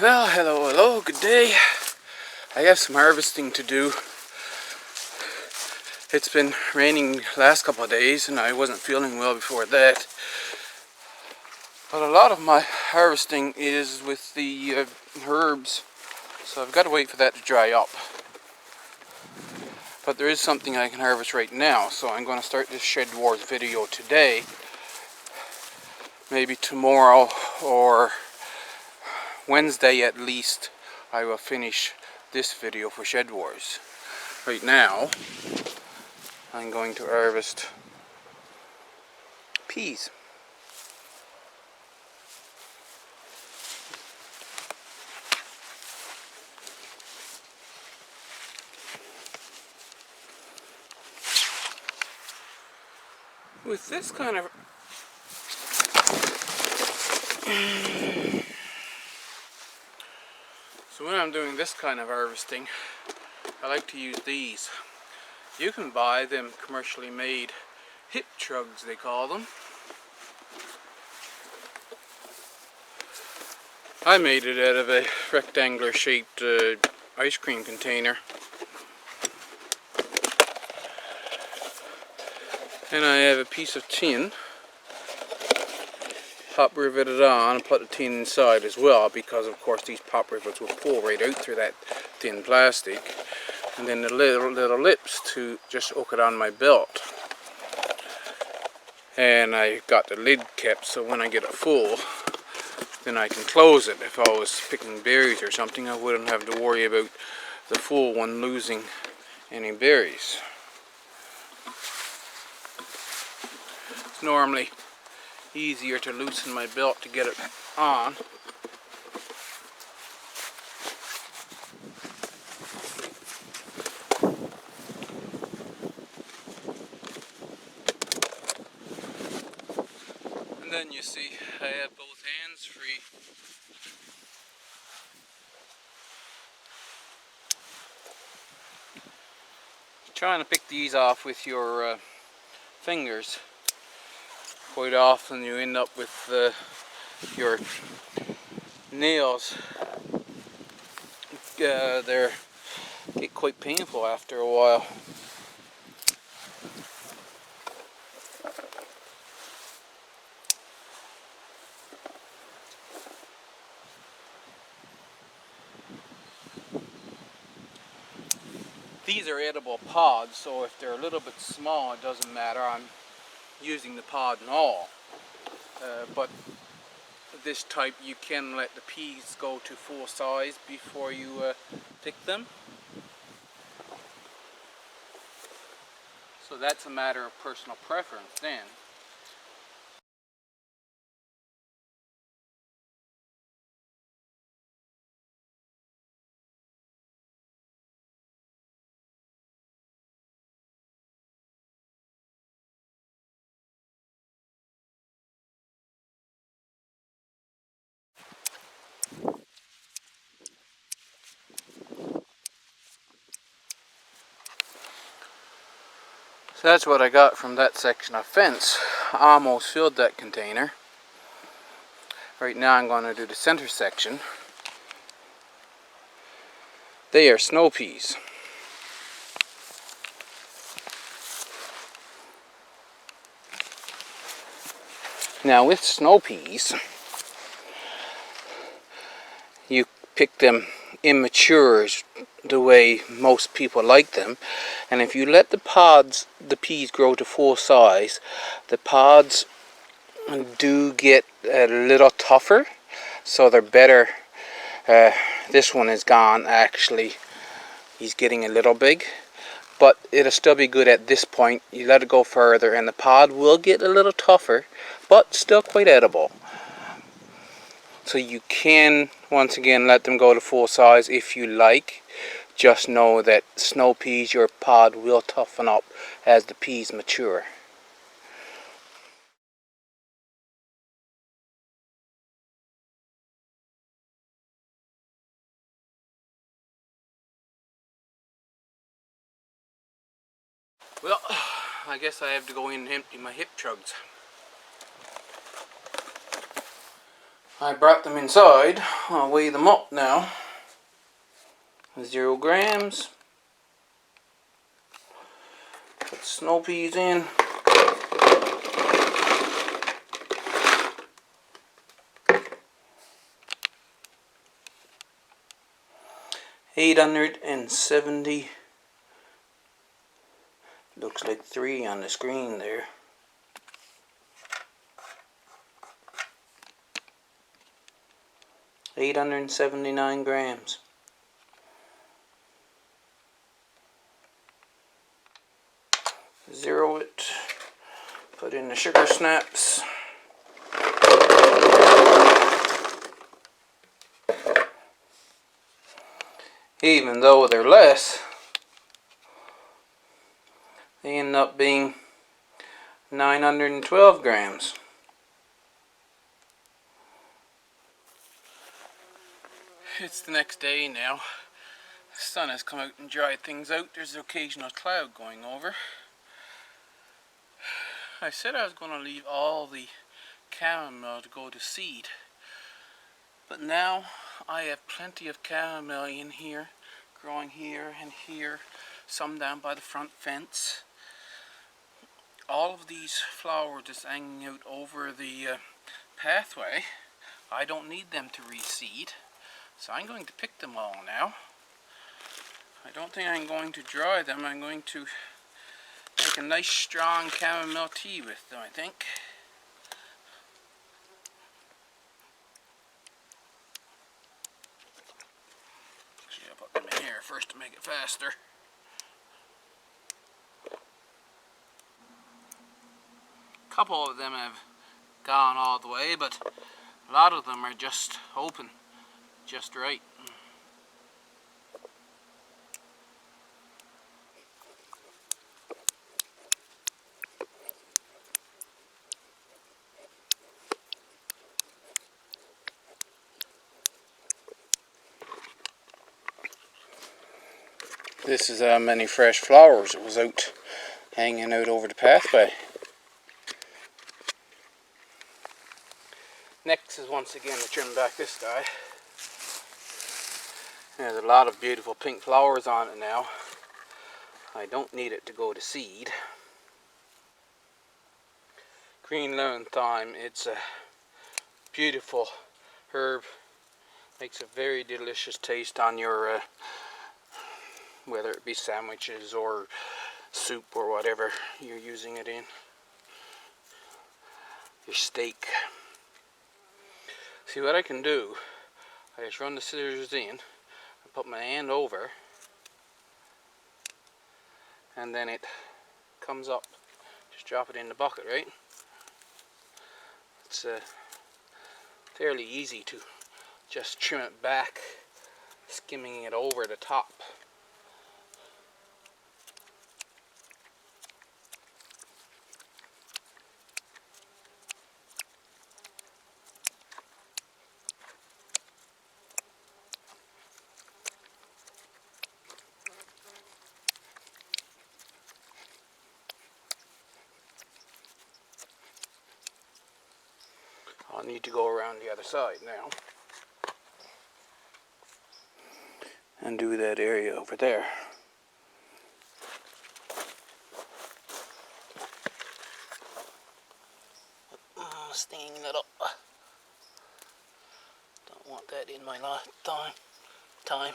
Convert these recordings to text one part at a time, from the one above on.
Well, hello, good day. I have some harvesting to do. It's been raining last couple of days and I wasn't feeling well before that. But a lot of my harvesting is with the herbs, so I've got to wait for that to dry up. But there is something I can harvest right now, so I'm going to start this Shed Wars video today. Maybe tomorrow or Wednesday at least I will finish this video for Shed Wars. Right now I'm going to harvest peas. With this kind of So when I'm doing this kind of harvesting, I like to use these. You can buy them commercially made hip trugs, they call them. I made it out of a rectangular shaped ice cream container. And I have a piece of tin, pop riveted on, and put the tin inside as well, because of course these pop rivets will pull right out through that thin plastic. And then the little lips to just hook it on my belt. And I got the lid kept so when I get it full, then I can close it. If I was picking berries or something, I wouldn't have to worry about the full one losing any berries. It's normally easier to loosen my belt to get it on. And then you see I have both hands free. Trying to pick these off with your fingers. Quite often you end up with your nails. They get quite painful after a while. These are edible pods, so if they're a little bit small, it doesn't matter. I'm using the pod and all. But this type, you can let the peas go to full size before you pick them. So that's a matter of personal preference then. So that's what I got from that section of fence. I almost filled that container. Right now I'm going to do the center section. They are snow peas. Now with snow peas, you pick them immature the way most people like them, and if you let the peas grow to full size, the pods do get a little tougher, so they're better. This one is gone actually. He's getting a little big, but it'll still be good at this point. You let it go further and the pod will get a little tougher, but still quite edible. So you can, once again, let them go to full size if you like. Just know that snow peas, your pod will toughen up as the peas mature. Well, I guess I have to go in and empty my hip trugs. I brought them inside. I'll weigh them up now. 0 grams. Put snow peas in. $870. Looks like 3 on the screen there. $879 grams. Zero it. Put in the sugar snaps. Even though they're less, they end up being 912 grams. It's the next day now. The sun has come out and dried things out. There's an occasional cloud going over. I said I was going to leave all the chamomile to go to seed, but now I have plenty of chamomile in here, growing here and here, some down by the front fence. All of these flowers just hanging out over the pathway. I don't need them to reseed, so I'm going to pick them all now. I don't think I'm going to dry them. I'm going to make a nice strong chamomile tea with them, I think. Actually, I'll put them in here first to make it faster. A couple of them have gone all the way, but a lot of them are just open, just right. This is how many fresh flowers it was out, hanging out over the pathway. Next is once again to trim back this guy. There's a lot of beautiful pink flowers on it now. I don't need it to go to seed. Greenland thyme, it's a beautiful herb. Makes a very delicious taste on your whether it be sandwiches or soup or whatever you're using it in. Your steak. See what I can do, I just run the scissors in, I put my hand over, and then it comes up. Just drop it in the bucket, right? It's fairly easy to just trim it back, skimming it over the top. I'll need to go around the other side now and do that area over there. Staying it up. Don't want that in my time.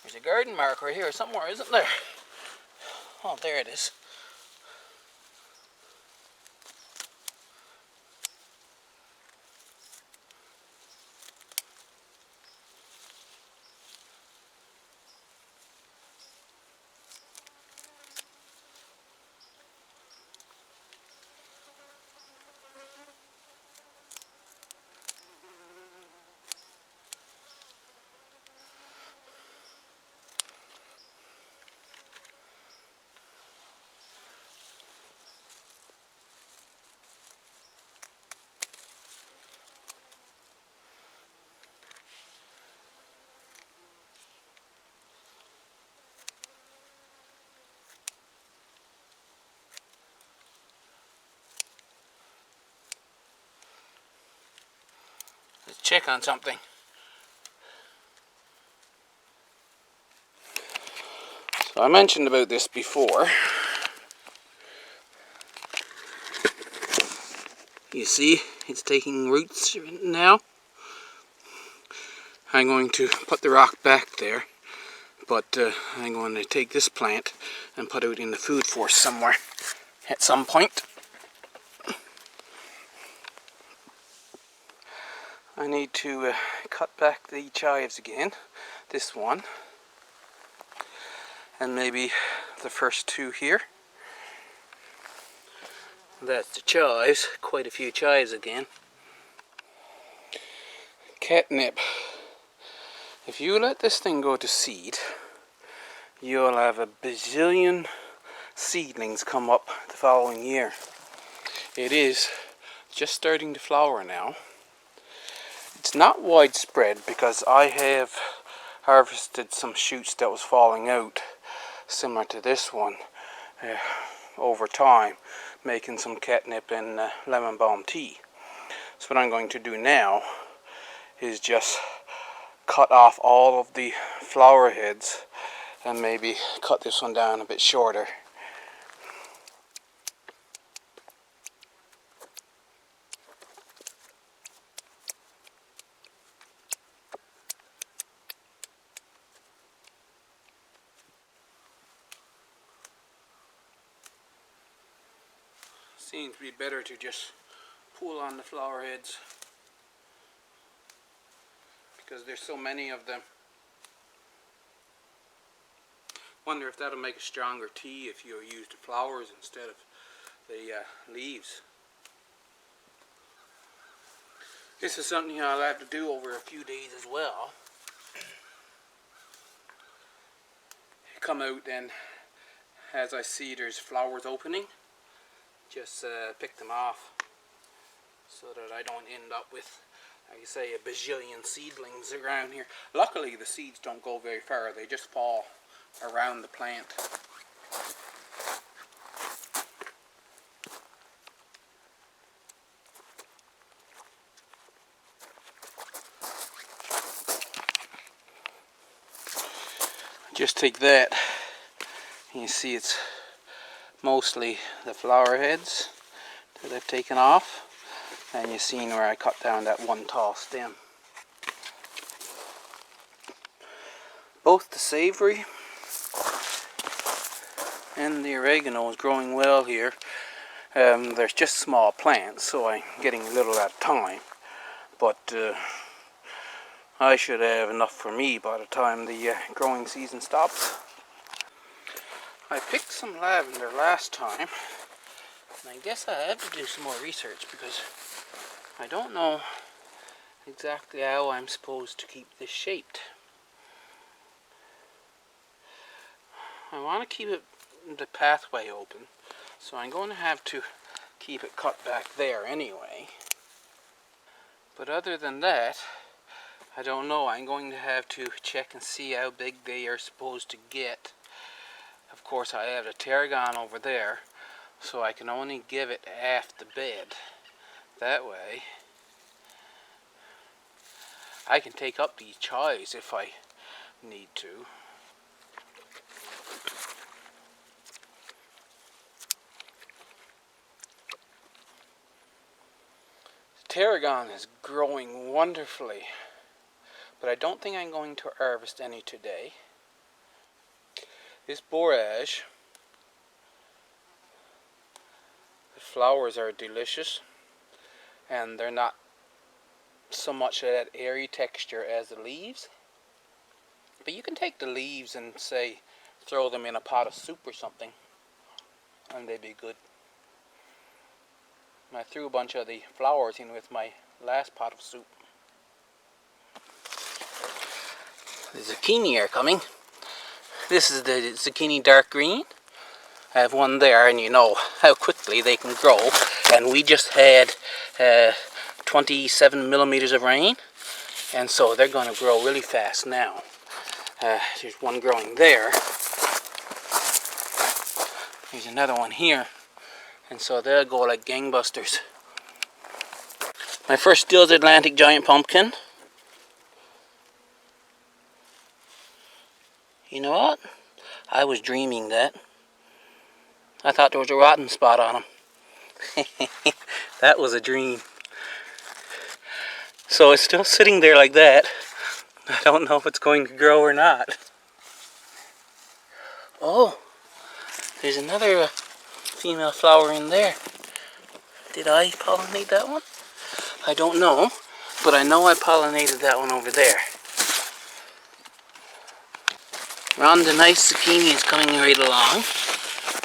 There's a garden marker here somewhere, isn't there? Oh, there it is. check on something. So I mentioned about this before. You see, it's taking roots now. I'm going to put the rock back there, but I'm going to take this plant and put it in the food forest somewhere at some point. I need to cut back the chives again, this one, and maybe the first two here. That's the chives, quite a few chives again. Catnip. If you let this thing go to seed, you'll have a bazillion seedlings come up the following year. It is just starting to flower now. It's not widespread because I have harvested some shoots that was falling out, similar to this one, over time, making some catnip and lemon balm tea. So what I'm going to do now is just cut off all of the flower heads and maybe cut this one down a bit shorter. Seems to be better to just pull on the flower heads because there's so many of them. Wonder if that'll make a stronger tea if you use the flowers instead of the leaves. This is something I'll have to do over a few days as well. Come out and as I see there's flowers opening, just pick them off so that I don't end up with, like you say, a bajillion seedlings around here. Luckily the seeds don't go very far, they just fall around the plant. Just take that, and you see it's mostly the flower heads that I've taken off, and you've seen where I cut down that one tall stem. Both the savory and the oregano is growing well here. There's just small plants, so I'm getting a little at a time, but I should have enough for me by the time the growing season stops. I picked some lavender last time, and I guess I have to do some more research because I don't know exactly how I'm supposed to keep this shaped. I want to keep the pathway open, so I'm going to have to keep it cut back there anyway. But other than that, I don't know. I'm going to have to check and see how big they are supposed to get. Of course, I have a Tarragon over there, so I can only give it half the bed. That way, I can take up these chives if I need to. The Tarragon is growing wonderfully, but I don't think I'm going to harvest any today. This borage, the flowers are delicious, and they're not so much of that airy texture as the leaves. But you can take the leaves and say, throw them in a pot of soup or something, and they'd be good. I threw a bunch of the flowers in with my last pot of soup. The zucchini are coming. This is the zucchini dark green. I have one there, and you know how quickly they can grow. And we just had 27 millimeters of rain, and so they're going to grow really fast now. There's one growing there. There's another one here, and so they'll go like gangbusters. My first Steele's Atlantic giant pumpkin. You know what? I was dreaming that. I thought there was a rotten spot on him. That was a dream. So it's still sitting there like that. I don't know if it's going to grow or not. Oh, there's another female flower in there. Did I pollinate that one? I don't know, but I know I pollinated that one over there. Ron, the nice zucchini is coming right along.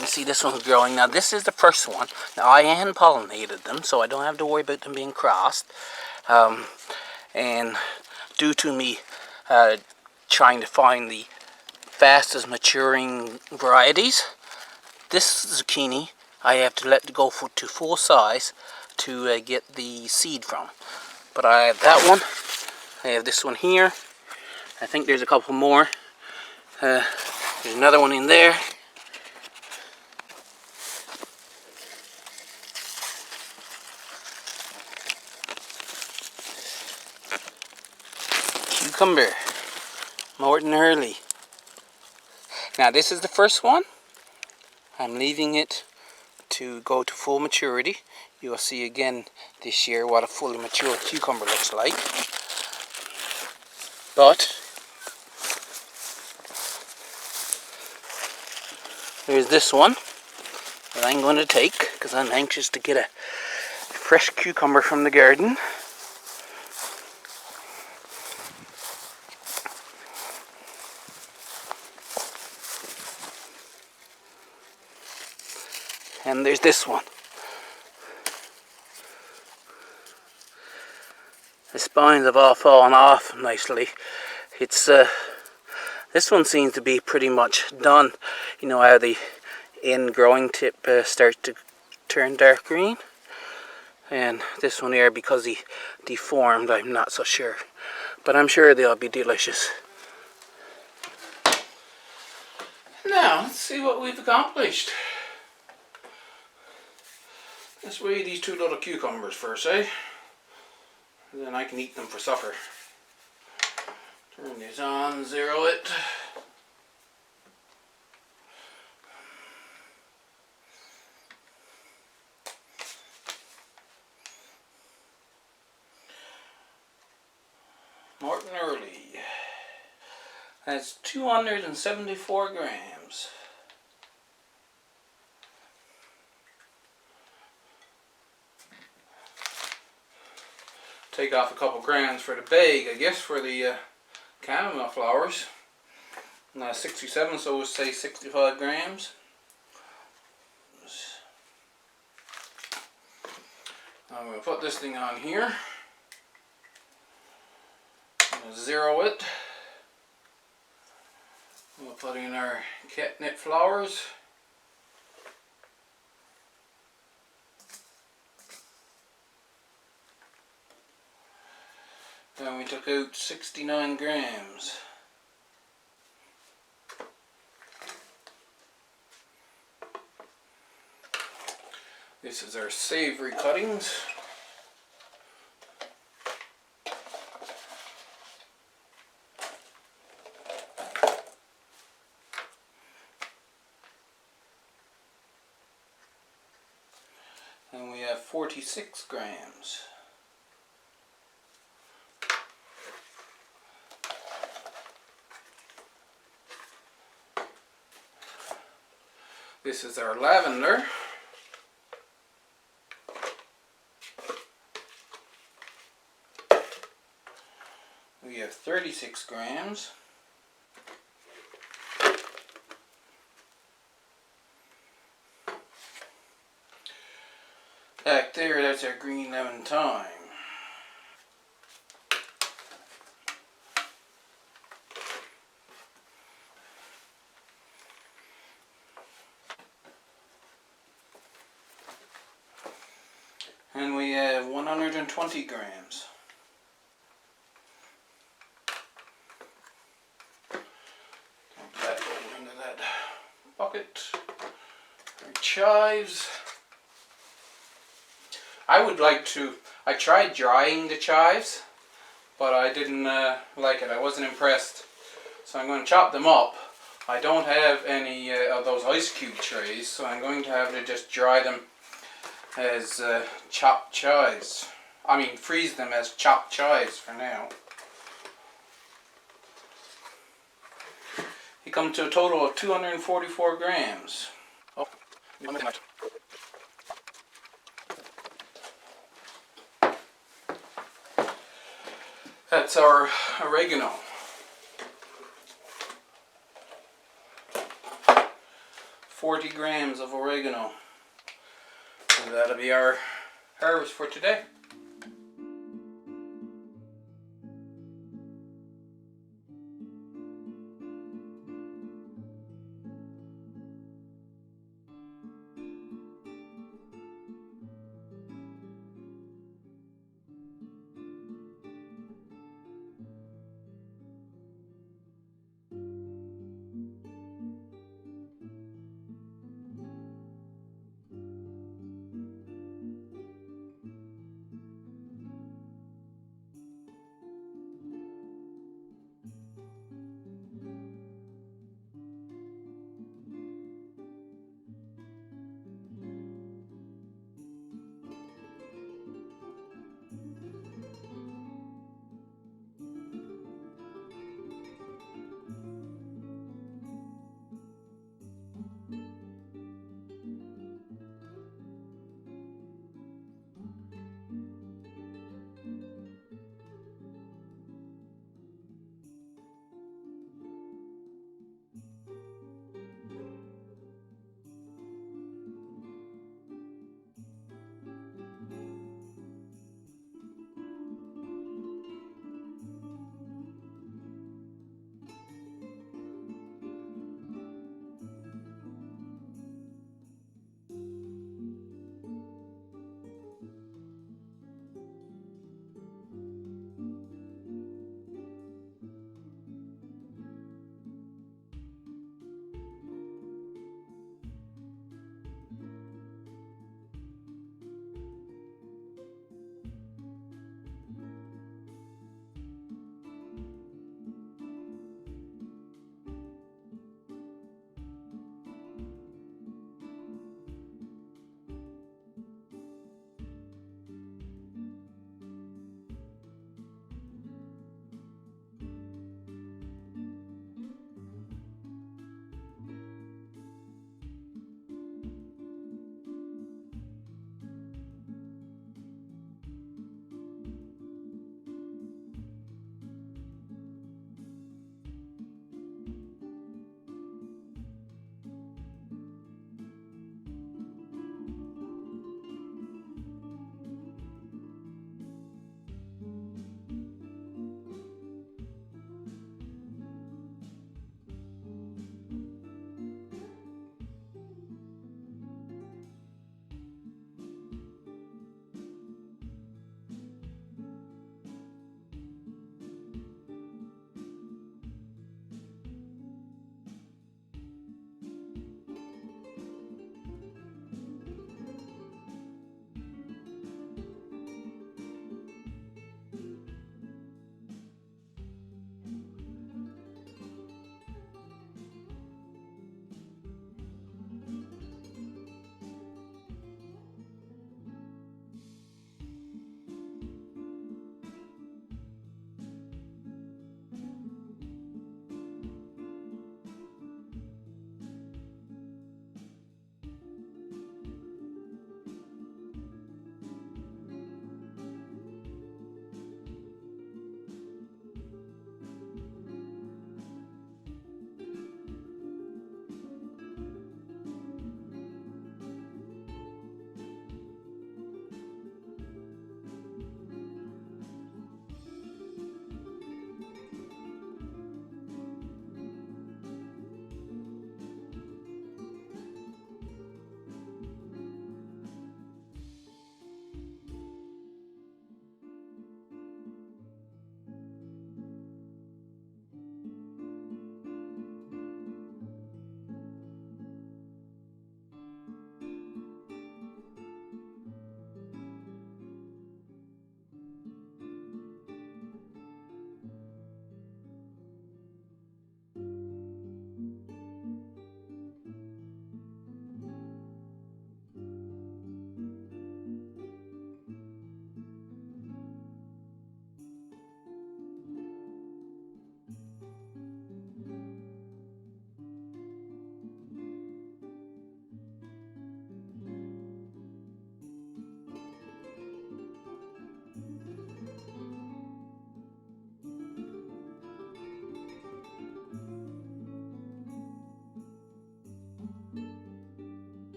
You see this one's growing. Now this is the first one. Now I hand pollinated them, so I don't have to worry about them being crossed. And due to me trying to find the fastest maturing varieties, this zucchini I have to let go to full size to get the seed from. But I have that one. I have this one here. I think there's a couple more. There's another one in there. Cucumber, Morton Early. Now this is the first one. I'm leaving it to go to full maturity. You'll see again this year what a fully mature cucumber looks like. But there's this one that I'm going to take because I'm anxious to get a fresh cucumber from the garden. And there's this one. The spines have all fallen off nicely. It's this one seems to be pretty much done. You know how the end growing tip starts to turn dark green. And this one here, because he deformed, I'm not so sure. But I'm sure they'll be delicious. Now, let's see what we've accomplished. Let's weigh these two little cucumbers first, eh? And then I can eat them for supper. Turn this on, zero it. Morton Early. That's 274 grams. Take off a couple grams for the bag, I guess, for the chamomile flowers. 67, so we'll say 65 grams. I'm going to put this thing on here. I'm going to zero it. We'll put in our catnip flowers. Then we took out 69 grams. This is our savory cuttings. And we have 46 grams. This is our lavender. We have 36 grams. Back there, that's our green lemon thyme. And we have 120 grams. Dump that over into that bucket. Our chives. I tried drying the chives, but I didn't like it. I wasn't impressed. So I'm going to chop them up. I don't have any of those ice cube trays, so I'm going to have to just dry them as chopped chives. I mean, freeze them as chopped chives for now. It comes to a total of 244 grams. Oh, that's our oregano. 40 grams of oregano. And that'll be our harvest for today.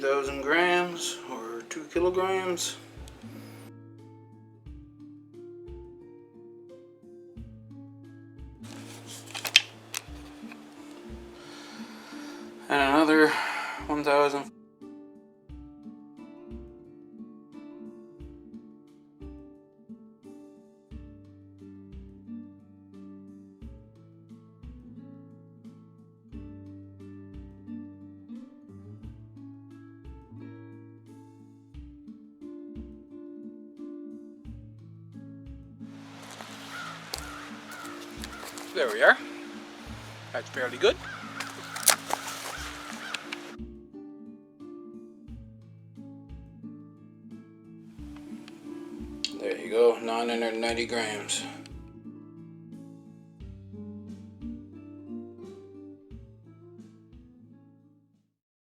2,000 grams or 2 kilograms. And another 1,000. There we are. That's fairly good. There you go, 990 grams.